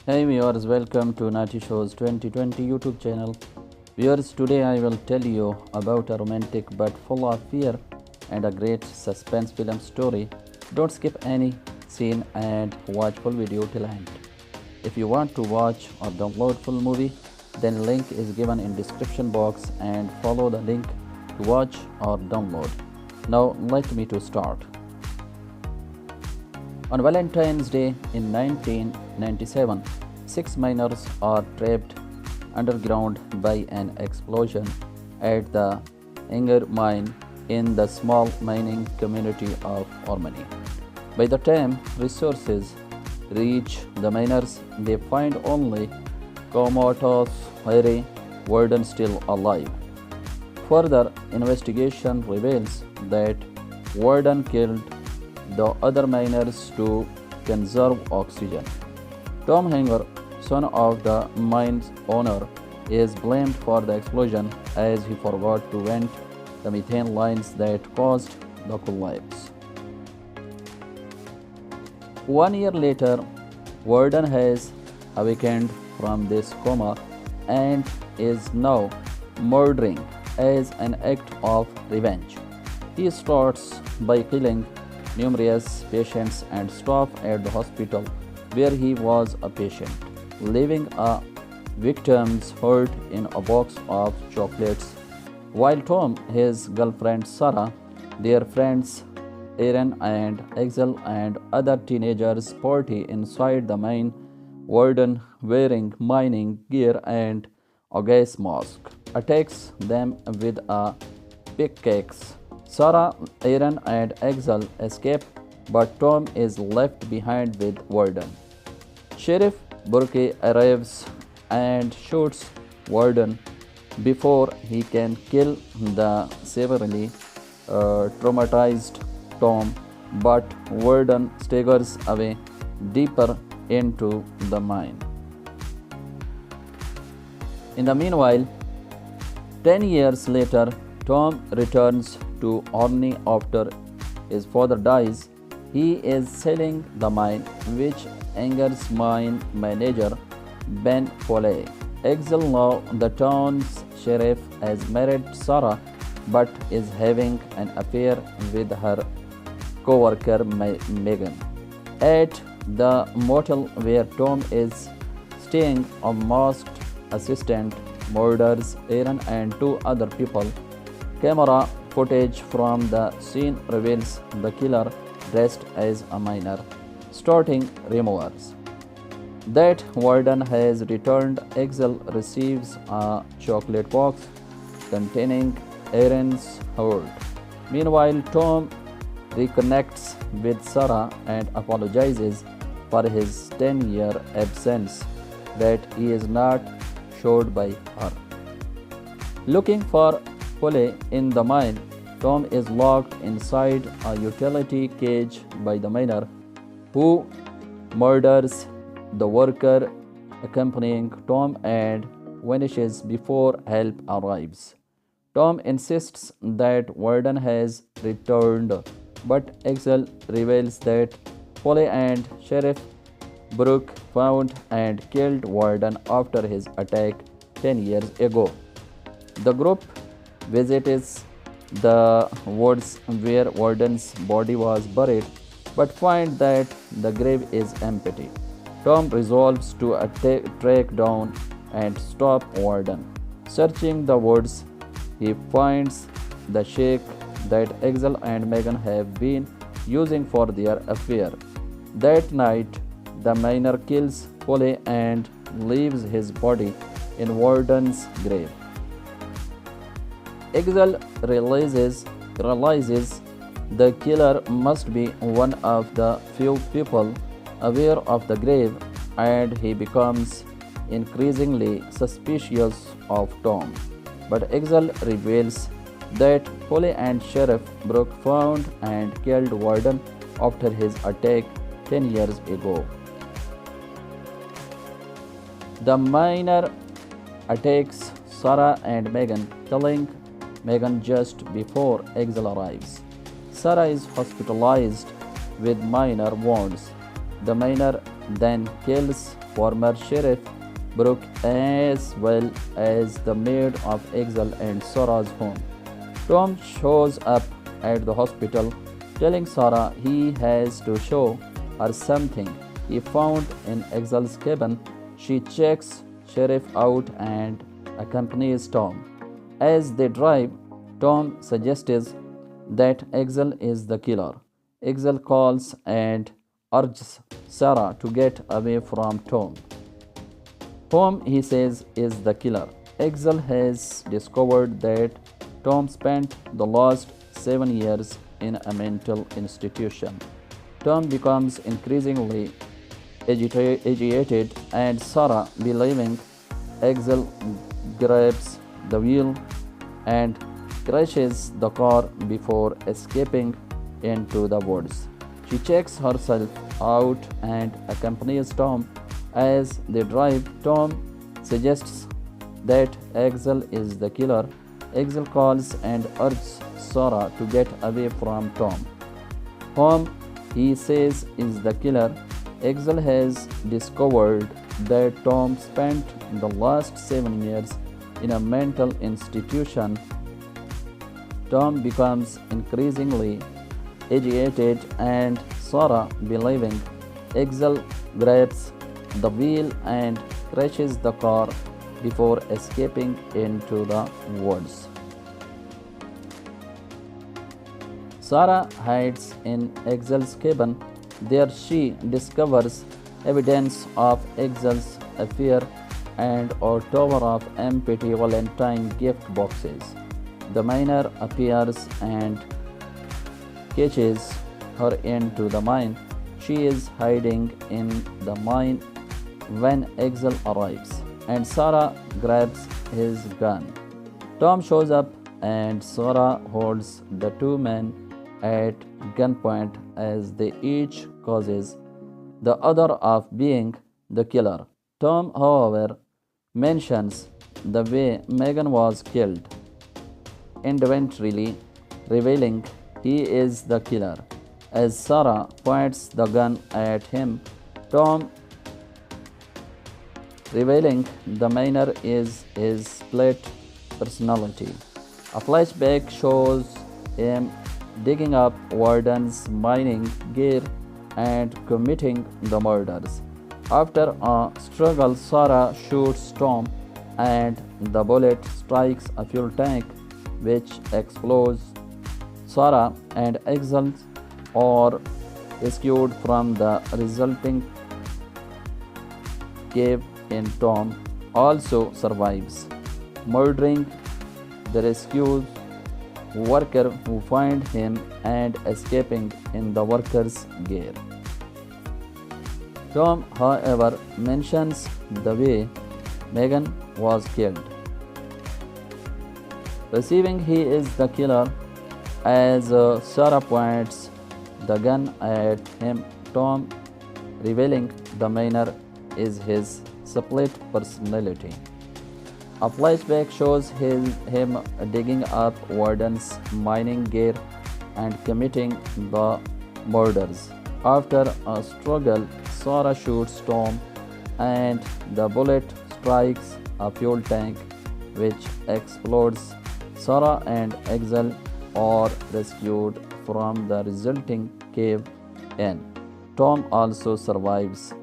Hey viewers, welcome to Natty Show's 2020 YouTube channel. Viewers, today I will tell you about a romantic but full of fear and a great suspense film story. Don't skip any scene and watch full video till end. If you want to watch or download full movie, then link is given in description box and follow the link to watch or download. Now let me to start. On Valentine's Day in 1997, 6 miners are trapped underground by an explosion at the Inger mine in the small mining community of Ormani. By the time resources reach the miners, they find only comatose Harry Warden still alive. Further investigation reveals that Warden killed the other miners to conserve oxygen. Tom Hanger, son of the mine's owner, is blamed for the explosion as he forgot to vent the methane lines that caused the collapse. 1 year later, Warden has awakened from this coma and is now murdering as an act of revenge. He starts by killing numerous patients and staff at the hospital where he was a patient, leaving a victim's heart in a box of chocolates. While Tom, his girlfriend Sarah, their friends Aaron and Axel, and other teenagers party inside the mine, Warden, wearing mining gear and a gas mask, attacks them with a pickaxe. Sarah, Aaron, and Axel escape, but Tom is left behind with Warden. Sheriff Burke arrives and shoots Warden before he can kill the severely traumatized Tom, but Warden staggers away deeper into the mine. In the meanwhile, 10 years later, Tom returns to Orny after his father dies. He is selling the mine, which angers mine manager Ben Foley. Axel, now the town's sheriff, has married Sarah but is having an affair with her co-worker Megan. At the motel where Tom is staying, a masked assistant murders Aaron and 2 other people. Camera footage from the scene reveals the killer dressed as a miner, starting rumors that Warden has returned. Axel receives a chocolate box containing Aaron's heart. Meanwhile, Tom reconnects with Sarah and apologizes for his 10-year absence that he is not showed by her. Looking for Foley in the mine, Tom is locked inside a utility cage by the miner, who murders the worker accompanying Tom and vanishes before help arrives. Tom insists that Warden has returned, but Axel reveals that Foley and Sheriff Brooke found and killed Warden after his attack 10 years ago. The group visits the woods where Warden's body was buried, but find that the grave is empty. Tom resolves to track down and stop Warden. Searching the woods, he finds the shake that Axel and Megan have been using for their affair. That night, the miner kills Foley and leaves his body in Warden's grave. Axel realizes the killer must be one of the few people aware of the grave, and he becomes increasingly suspicious of Tom. But Axel reveals that Foley and Sheriff Brooke found and killed Warden after his attack 10 years ago. The miner attacks Sarah and Megan, killing Megan just before Axel arrives. Sarah is hospitalized with minor wounds. The miner then kills former Sheriff Brooke as well as the maid of Axel and Sarah's home. Tom shows up at the hospital, telling Sarah he has to show her something he found in Axel's cabin. She checks Sheriff out and accompanies Tom. As they drive, Tom suggests that Axel is the killer. Axel calls and urges Sarah to get away from Tom, whom he says is the killer. Axel has discovered that Tom spent the last 7 years in a mental institution. Tom becomes increasingly agitated, and Sarah, believing Axel, grabs the wheel and crashes the car before escaping into the woods. She checks herself out and accompanies Tom. As they drive, Tom suggests that Axel is the killer. Axel calls and urges Sarah to get away from Tom, whom he says is the killer. Axel has discovered that Tom spent the last 7 years in a mental institution. Tom becomes increasingly agitated, and Sarah, believing Axel, grabs the wheel and crashes the car before escaping into the woods. Sarah hides in Axel's cabin. There she discovers evidence of Axel's affair and a tower of empty Velentine gift boxes. The miner appears and catches her into the mine. She is hiding in the mine when Axel arrives, and Sarah grabs his gun. Tom shows up, and Sarah holds the two men at gunpoint as they each accuses the other of being the killer. Tom, however, mentions the way Megan was killed, inadvertently revealing he is the killer. As Sarah points the gun at him, Tom, revealing the miner is his split personality. A flashback shows him digging up Warden's mining gear and committing the murders. After a struggle, Sarah shoots Tom, and the bullet strikes a fuel tank, which explodes. Sarah and Axel are rescued from the resulting cave, and Tom also survives, murdering the rescued worker who find him and escaping in the worker's gear. Tom, however, mentions the way Megan was killed, perceiving he is the killer. As Sarah points the gun at him, Tom, revealing the miner is his split personality. A flashback shows him digging up Warden's mining gear and committing the murders. After a struggle, Sarah shoots Tom, and the bullet strikes a fuel tank, which explodes. Sarah and Axel are rescued from the resulting cave in. Tom also survives,